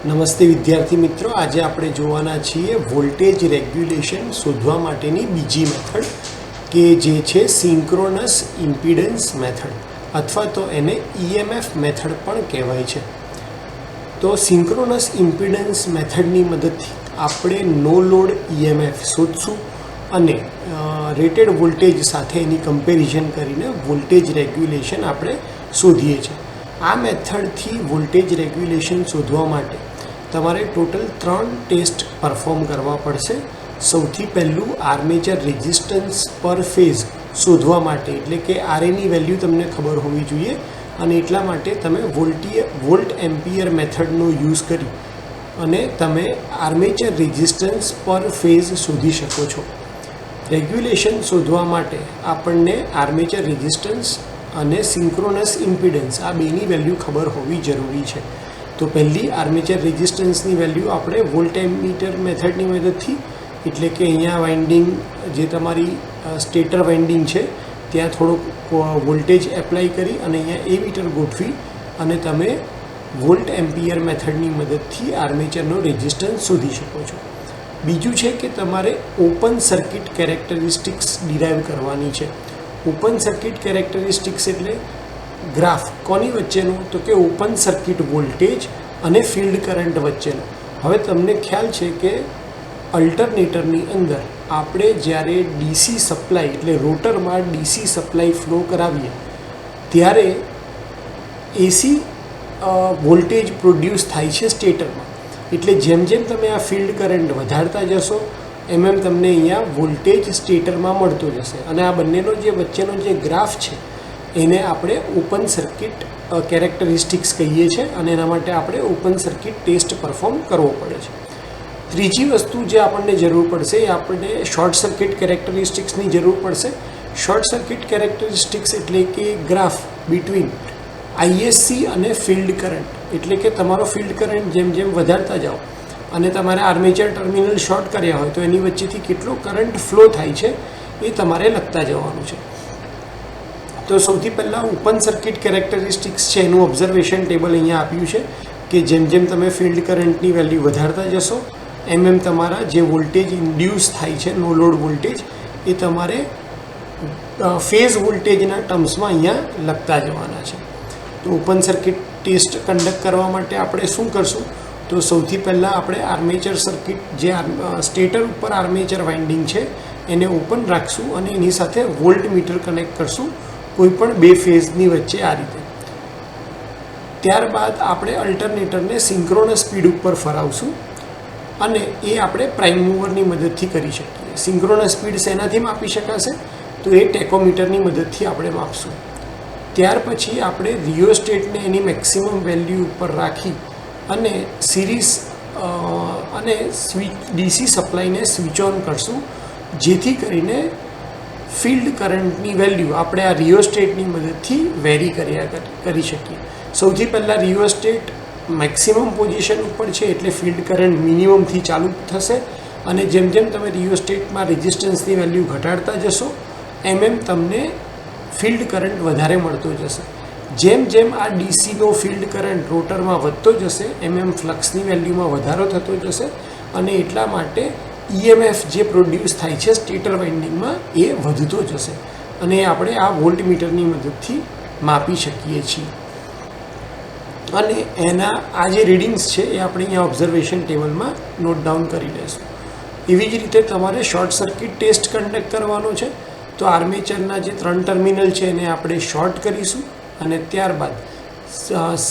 નમસ્તે વિદ્યાર્થી મિત્રો, આજે આપણે જોવાના છીએ વોલ્ટેજ રેગ્યુલેશન શોધવા માટેની બીજી મેથડ કે જે છે સિંક્રોનસ ઇમ્પિડન્સ મેથડ અથવા તો એને EMF મેથડ પણ કહેવાય છે. તો સિંક્રોનસ ઇમ્પિડન્સ મેથડની મદદથી આપણે નો લોડ EMF શોધશું અને રેટેડ વોલ્ટેજ સાથે એની કમ્પેરિઝન કરીને વોલ્ટેજ રેગ્યુલેશન આપણે શોધીએ છીએ. આ મેથડથી વોલ્ટેજ રેગ્યુલેશન શોધવા માટે તમારે ટોટલ 3 ટેસ્ટ પરફોર્મ કરવા પડશે. સૌથી પહેલું આર્મેચર રેઝિસ્ટન્સ પર ફેઝ શોધવા માટે, એટલે કે RAની વેલ્યુ તમને ખબર હોવી જોઈએ અને એટલા માટે તમે વોલ્ટ એમ્પિયર મેથડનો યુઝ કરી અને તમે આર્મેચર રેઝિસ્ટન્સ પર ફેઝ શોધી શકો છો. રેગ્યુલેશન શોધવા માટે આપણને આર્મેચર રેઝિસ્ટન્સ અને સિંક્રોનસ ઇમ્પિડન્સ આ બેની વેલ્યુ ખબર હોવી જરૂરી છે. તો પહેલી આર્મેચર રેઝિસ્ટન્સની વેલ્યુ આપણે વોલ્ટ એમીટર મેથડની મદદથી, એટલે કે અહીંયા વાઇન્ડિંગ જે તમારી સ્ટેટર વાઇન્ડિંગ છે ત્યાં થોડોક વોલ્ટેજ એપ્લાય કરી અને અહીંયા એ મીટર ગોઠવી અને તમે વોલ્ટ એમ્પિયર મેથડની મદદથી આર્મેચરનો રેઝિસ્ટન્સ શોધી શકો છો. બીજું છે કે તમારે ઓપન સર્કિટ કેરેક્ટરિસ્ટિક્સ ડિરાઈવ કરવાની છે. ઓપન સર્કિટ કેરેક્ટરિસ્ટિક્સ એટલે ગ્રાફ કોની વચ્ચેનું, તો કે ઓપન સર્કિટ વોલ્ટેજ અને ફિલ્ડ કરંટ વચ્ચેનો. હવે તમને ખ્યાલ છે કે અલ્ટરનેટરની અંદર આપણે જ્યારે DC સપ્લાય એટલે રોટરમાં DC સપ્લાય ફ્લો કરાવીએ ત્યારે AC વોલ્ટેજ પ્રોડ્યુસ થાય છે સ્ટેટરમાં. એટલે જેમ જેમ તમે આ ફિલ્ડ કરંટ વધારતા જશો એમ તમને અહીંયા વોલ્ટેજ સ્ટેટરમાં મળતો જશે અને આ બંનેનો જે વચ્ચેનો જે ગ્રાફ છે એને આપણે ઓપન સર્કિટ કેરેક્ટરિસ્ટિક્સ કહીએ છીએ અને એના માટે આપણે ઓપન સર્કિટ ટેસ્ટ પરફોર્મ કરવો પડે છે. ત્રીજી વસ્તુ જે આપણને જરૂર પડશે એ આપણને શોર્ટ સર્કિટ કેરેક્ટરિસ્ટિક્સની જરૂર પડશે. શોર્ટ સર્કિટ કેરેક્ટરિસ્ટિક્સ એટલે કે ગ્રાફ બિટવીન ISC અને ફિલ્ડ કરંટ, એટલે કે તમારો ફિલ્ડ કરંટ જેમ જેમ વધારતા જાઓ અને તમારે આર્મેચર ટર્મિનલ શોર્ટ કર્યા હોય તો એની વચ્ચેથી કેટલો કરંટ ફ્લો થાય છે એ તમારે લખતા જવાનું છે. તો સૌથી પહેલાં ઓપન સર્કિટ કેરેક્ટરિસ્ટિક્સ છે એનું ઓબ્ઝર્વેશન ટેબલ અહીંયા આપ્યું છે કે જેમ જેમ તમે ફિલ્ડ કરંટની વેલ્યુ વધારતા જશો એમ તમારા જે વોલ્ટેજ ઇન્ડ્યુસ થાય છે નો લોડ વોલ્ટેજ એ તમારે ફેઝ વોલ્ટેજના ટર્મ્સમાં અહીંયા લખતા જવાના છે. તો ઓપન સર્કિટ ટેસ્ટ કન્ડક્ટ કરવા માટે આપણે શું કરશું, તો સૌથી પહેલાં આપણે આર્મેચર સર્કિટ જે સ્ટેટર ઉપર આર્મેચર વાઇન્ડિંગ છે એને ઓપન રાખશું અને એની સાથે વોલ્ટ મીટર કનેક્ટ કરશું કોઈપણ બે ફેઝની વચ્ચે આ રીતે. ત્યારબાદ આપણે અલ્ટરનેટરને સિંક્રોનસ સ્પીડ ઉપર ફરાવશું અને એ આપણે પ્રાઇમ મૂવરની મદદથી કરી શકીએ. સિંક્રોનસ સ્પીડ શેનાથી માપી શકાશે, તો એ ટેકોમીટરની મદદથી આપણે માપશું. ત્યાર પછી આપણે રિયોસ્ટેટને એની મેક્સિમમ વેલ્યુ ઉપર રાખી અને સિરીઝ અને DC સપ્લાયને સ્વિચ ઓન કરશું જેથી કરીને ફિલ્ડ કરંટની વેલ્યુ આપણે આ રિયોસ્ટેટની મદદથી વેરી કરી શકીએ. સૌથી પહેલાં રિયોસ્ટેટ મેક્સિમમ પોઝિશન ઉપર છે એટલે ફિલ્ડ કરંટ મિનિમમથી ચાલુ થશે અને જેમ જેમ તમે રિયોસ્ટેટમાં રેઝિસ્ટન્સની વેલ્યુ ઘટાડતા જશો એમ તમને ફિલ્ડ કરંટ વધારે મળતો જશે. જેમ જેમ આ DCનો ફિલ્ડ કરંટ રોટરમાં વધતો જશે એમ ફ્લક્સની વેલ્યુમાં વધારો થતો જશે અને એટલા માટે EMF જે પ્રોડ્યુસ થાય છે સ્ટેટર વાઇન્ડિંગમાં એ વધતો જશે અને આપણે આ વોલ્ટ મીટરની મદદથી માપી શકીએ છીએ. અને એના આ જે રીડિંગ્સ છે એ આપણે અહીંયા ઓબ્ઝર્વેશન ટેબલમાં નોટ ડાઉન કરી લઈશું. એવી જ રીતે તમારે શોર્ટ સર્કિટ ટેસ્ટ કન્ડક્ટ કરવાનો છે. તો આર્મેચરના જે 3 ટર્મિનલ છે એને આપણે શોર્ટ કરીશું અને ત્યારબાદ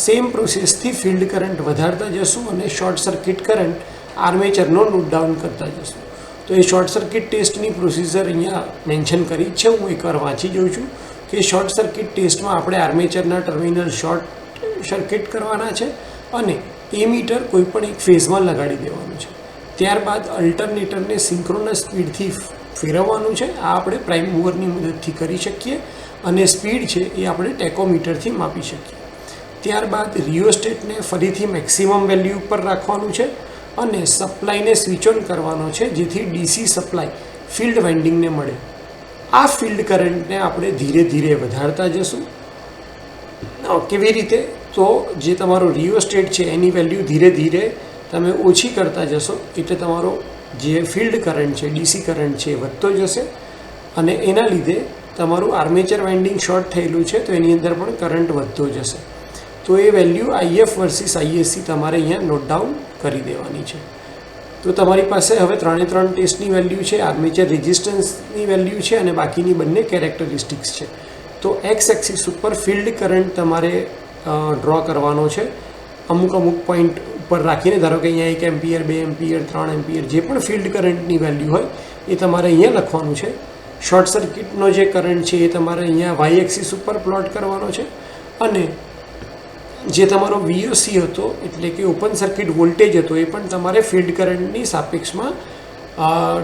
સેમ પ્રોસેસથી ફિલ્ડ કરંટ વધારતા જશું અને શોર્ટ સર્કિટ કરંટ આર્મેચરનો નોટ ડાઉન કરતા જશું. તો એ શોર્ટ સર્કિટ ટેસ્ટની પ્રોસિજર અહીંયા મેન્શન કરી જ છે, હું એકવાર વાંચી જોઉં છું કે શોર્ટ સર્કિટ ટેસ્ટમાં આપણે આર્મેચરના ટર્મિનલ શોર્ટ સર્કિટ કરવાના છે અને એ મીટર કોઈપણ એક ફેઝમાં લગાડી દેવાનું છે. ત્યારબાદ અલ્ટરનેટરને સિંક્રોનસ સ્પીડથી ફેરવવાનું છે. આ આપણે પ્રાઇમ મૂવરની મદદથી કરી શકીએ અને સ્પીડ છે એ આપણે ટેકોમીટરથી માપી શકીએ. ત્યારબાદ રિયોસ્ટેટને ફરીથી મેક્સિમમ વેલ્યુ ઉપર રાખવાનું છે અને સપ્લાયને સ્વિચ ઓન કરવાનો છે જેથી DC સપ્લાય ફિલ્ડ વાઇન્ડિંગને મળે. આ ફિલ્ડ કરંટને આપણે ધીરે ધીરે વધારતા જશું. કેવી રીતે, તો જે તમારો રિયોસ્ટેટ છે એની વેલ્યુ ધીરે ધીરે તમે ઓછી કરતા જશો એટલે તમારો જે ફિલ્ડ કરંટ છે, ડીસી કરંટ છે, એ વધતો જશે અને એના લીધે તમારું આર્મેચર વાઇન્ડિંગ શોર્ટ થયેલું છે તો એની અંદર પણ કરંટ વધતો જશે. તો એ વેલ્યુ IF વર્સિસ ISC તમારે અહીંયા નોટ ડાઉન કરી દેવાની છે. તો તમારી પાસે હવે 3 ટેસ્ટની વેલ્યુ છે, આર્મેચર રેઝિસ્ટન્સની વેલ્યુ છે અને બાકીની બંને કેરેક્ટરિસ્ટિક્સ છે. તો એક્સ એક્સિસ ઉપર ફિલ્ડ કરંટ તમારે ડ્રો કરવાનો છે અમુક પોઈન્ટ ઉપર રાખીને. ધારો કે અહીંયા 1 એમ્પિયર, 2 એમ્પિયર, 3 એમ્પિયર જે પણ ફિલ્ડ કરંટની વેલ્યુ હોય એ તમારે અહીંયા લખવાનું છે. શોર્ટ સર્કિટનો જે કરંટ છે એ તમારે અહીંયા વાય એક્સિસ ઉપર પ્લોટ કરવાનો છે અને જે તમારો VOC હતો એટલે કે ઓપન સર્કિટ વોલ્ટેજ હતો એ પણ તમારે ફિલ્ડ કરંટની સાપેક્ષમાં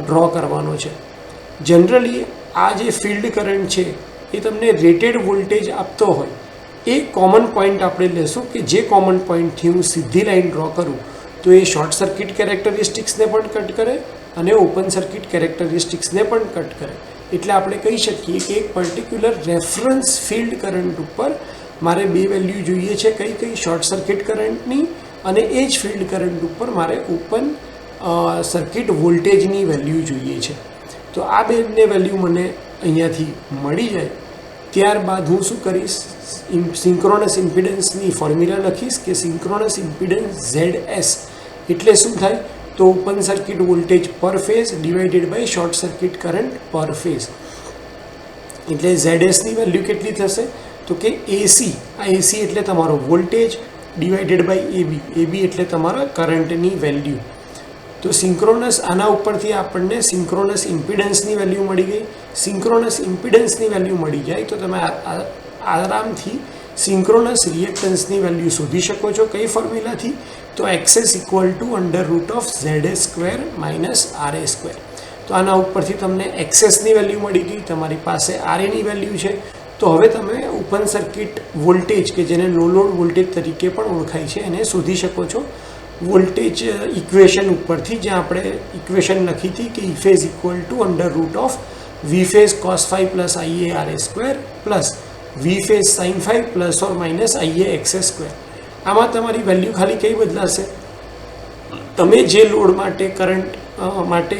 ડ્રો કરવાનો છે. જનરલી આ જે ફિલ્ડ કરંટ છે એ તમને રેટેડ વોલ્ટેજ આપતો હોય એ કોમન પોઈન્ટ આપણે લેશું કે જે કોમન પોઈન્ટથી હું સીધી લાઈન ડ્રો કરું તો એ શોર્ટ સર્કિટ કેરેક્ટરિસ્ટિક્સને પણ કટ કરે અને ઓપન સર્કિટ કેરેક્ટરિસ્ટિક્સને પણ કટ કરે. એટલે આપણે કહી શકીએ કે એક પર્ટિક્યુલર રેફરન્સ ફિલ્ડ કરંટ ઉપર મારે બે વેલ્યુ જોઈએ છે, કઈ શોર્ટ સર્કિટ કરંટની અને એ જ ફિલ્ડ કરંટ ઉપર મારે ઓપન સર્કિટ વોલ્ટેજની વેલ્યુ જોઈએ છે. તો આ બેને વેલ્યુ મને અહીંયાથી મળી જાય ત્યારબાદ હું શું કરીશ, સિંક્રોનસ ઇમ્પિડન્સની ફોર્મ્યુલા લખીશ કે સિંક્રોનસ ઇમ્પિડન્સ ZS એટલે શું થાય તો open circuit voltage per phase divided by short circuit current per phase. એટલે ZSની વેલ્યુ કેટલી થશે તો કે AC, આ AC એટલે તમારો વોલ્ટેજ ડિવાઇડેડ બાય AB એટલે તમારા કરંટની વેલ્યુ. તો સિંક્રોનસ આના ઉપરથી આપણને સિંક્રોનસ ઇમ્પિડન્સની વેલ્યુ મળી ગઈ. સિંક્રોનસ ઇમ્પિડન્સની વેલ્યુ મળી જાય તો તમે આરામથી સિંક્રોનસ રિએક્ટન્સની વેલ્યુ શોધી શકો છો. કઈ ફોર્મ્યુલાથી તો XS equal to √ZS² - RA². તો આના ઉપરથી તમને XSની વેલ્યુ મળી ગઈ, તમારી પાસે RAની વેલ્યુ છે. તો હવે તમે ઓપન સર્કિટ વોલ્ટેજ કે જેને નો લોડ વોલ્ટેજ તરીકે પણ ઓળખાય છે એને શોધી શકો છો વોલ્ટેજ ઇક્વેશન ઉપરથી, જ્યાં આપણે ઇક્વેશન લખી હતી કે E phase equal to √V phase cos phi plus IA RA² plus V phase sin phi plus or minus IA XS². આમાં તમારી વેલ્યુ ખાલી કઈ બદલાશે, તમે જે લોડ માટે કરંટ માટે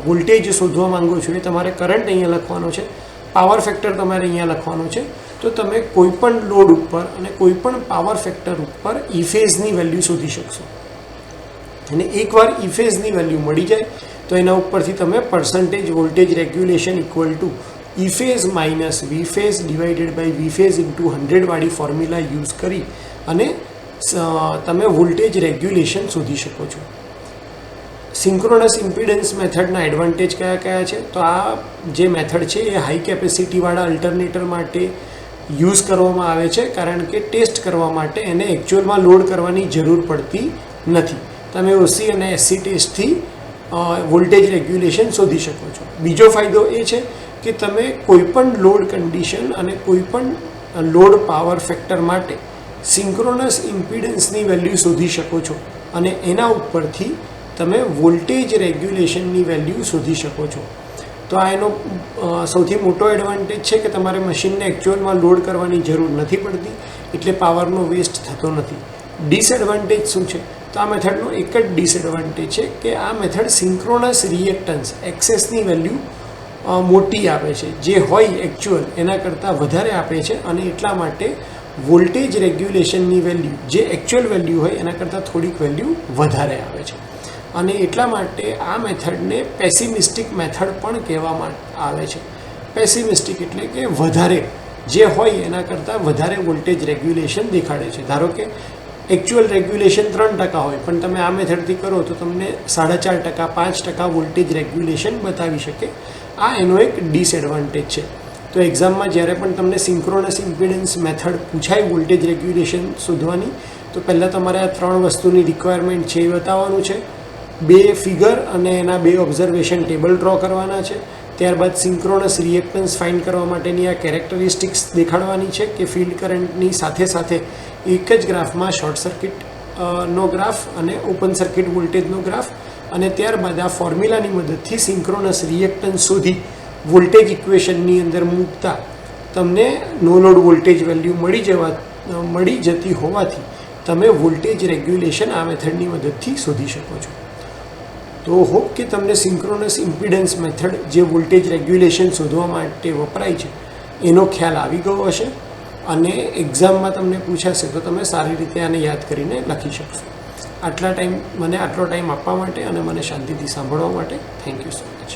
વોલ્ટેજ શોધવા માંગો છો એ તમારે કરંટ અહીંયા લખવાનો છે, પાવર ફેક્ટર તમારે અહીંયા લખવાનો છે. તો તમે કોઈપણ લોડ ઉપર અને કોઈપણ પાવર ફેક્ટર ઉપર E ફેઝની વેલ્યુ શોધી શકશો. અને એકવાર E ફેઝની વેલ્યુ મળી જાય તો એના ઉપરથી તમે percentage voltage regulation equal to E phase minus V phase divided by V phase into 100 વાળી ફોર્મ્યુલા યુઝ કરી અને તમે વોલ્ટેજ રેગ્યુલેશન શોધી શકો છો. સિંક્રોનસ ઇમ્પિડન્સ મેથડના એડવાન્ટેજ કયા છે તો આ જે મેથડ છે એ હાઈ કેપેસિટીવાળા અલ્ટરનેટર માટે યુઝ કરવામાં આવે છે, કારણ કે ટેસ્ટ કરવા માટે એને એકચ્યુઅલમાં લોડ કરવાની જરૂર પડતી નથી. તમે OC અને SC ટેસ્ટથી વોલ્ટેજ રેગ્યુલેશન શોધી શકો છો. બીજો ફાયદો એ છે કે તમે કોઈપણ લોડ કન્ડિશન અને કોઈપણ લોડ પાવર ફેક્ટર માટે સિંક્રોનસ ઇમ્પિડન્સની વેલ્યુ શોધી શકો છો અને એના ઉપરથી તમે વોલ્ટેજ રેગ્યુલેશનની વેલ્યુ શોધી શકો છો. તો આ એનો સૌથી મોટો એડવાન્ટેજ છે કે તમારે મશીનને એકચ્યુઅલમાં લોડ કરવાની જરૂર નથી પડતી, એટલે પાવરનો વેસ્ટ થતો નથી. ડિસએડવાન્ટેજ શું છે તો આ મેથડનો એક જ ડિસએડવાન્ટેજ છે કે આ મેથડ સિંક્રોનસ રિએક્ટન્સ XSની વેલ્યુ મોટી આપે છે, જે હોય એકચ્યુઅલ એના કરતાં વધારે આપે છે અને એટલા માટે વોલ્ટેજ રેગ્યુલેશનની વેલ્યુ જે એકચ્યુઅલ વેલ્યુ હોય એના કરતાં થોડીક વેલ્યુ વધારે આવે છે. અને એટલા માટે આ મેથડને પેસિમિસ્ટિક મેથડ પણ કહેવામાં આવે છે. પેસિમિસ્ટિક એટલે કે વધારે જે હોય એના કરતાં વધારે વોલ્ટેજ રેગ્યુલેશન દેખાડે છે. ધારો કે એકચ્યુઅલ રેગ્યુલેશન 3% હોય પણ તમે આ મેથડથી કરો તો તમને 4.5%, 5% વોલ્ટેજ રેગ્યુલેશન બતાવી શકે. આ એનો એક ડિસએડવાન્ટેજ છે. તો એક્ઝામમાં જ્યારે પણ તમને સિંક્રોનસ ઇમ્પિડન્સ મેથડ પૂછાય વોલ્ટેજ રેગ્યુલેશન શોધવાની તો પહેલાં તમારે આ 3 વસ્તુની રિક્વાયરમેન્ટ છે એ બતાવવાનું છે. 2 ફિગર અને એના 2 ઓબ્ઝર્વેશન ટેબલ ડ્રો કરવાના છે. ત્યારબાદ સિંક્રોનસ રિએક્ટન્સ ફાઇન્ડ કરવા માટેની આ કેરેક્ટરિસ્ટિક્સ દેખાડવાની છે કે ફિલ્ડ કરંટની સાથે સાથે એક જ ગ્રાફમાં શોર્ટ સર્કિટ નો ગ્રાફ અને ઓપન સર્કિટ વોલ્ટેજનો ગ્રાફ, અને ત્યારબાદ આ ફોર્મ્યુલાની મદદથી સિંક્રોનસ રિએક્ટન્સ શોધી વોલ્ટેજ ઇક્વેશનની અંદર મૂકતા તમને નો લોડ વોલ્ટેજ વેલ્યુ મળી જતી હોવાથી તમે વોલ્ટેજ રેગ્યુલેશન આ મેથડની મદદથી શોધી શકો છો. તો હોપ કે તમને સિન્ક્રોનસ ઇમ્પિડન્સ મેથડ જે વોલ્ટેજ રેગ્યુલેશન શોધવા માટે વપરાય છે એનો ખ્યાલ આવી ગયો હશે અને એક્ઝામમાં તમને પૂછાશે તો તમે સારી રીતે આને યાદ કરીને લખી શકશો. આટલો ટાઈમ આપવા માટે અને મને શાંતિથી સાંભળવા માટે થેન્ક યુ સો મચ.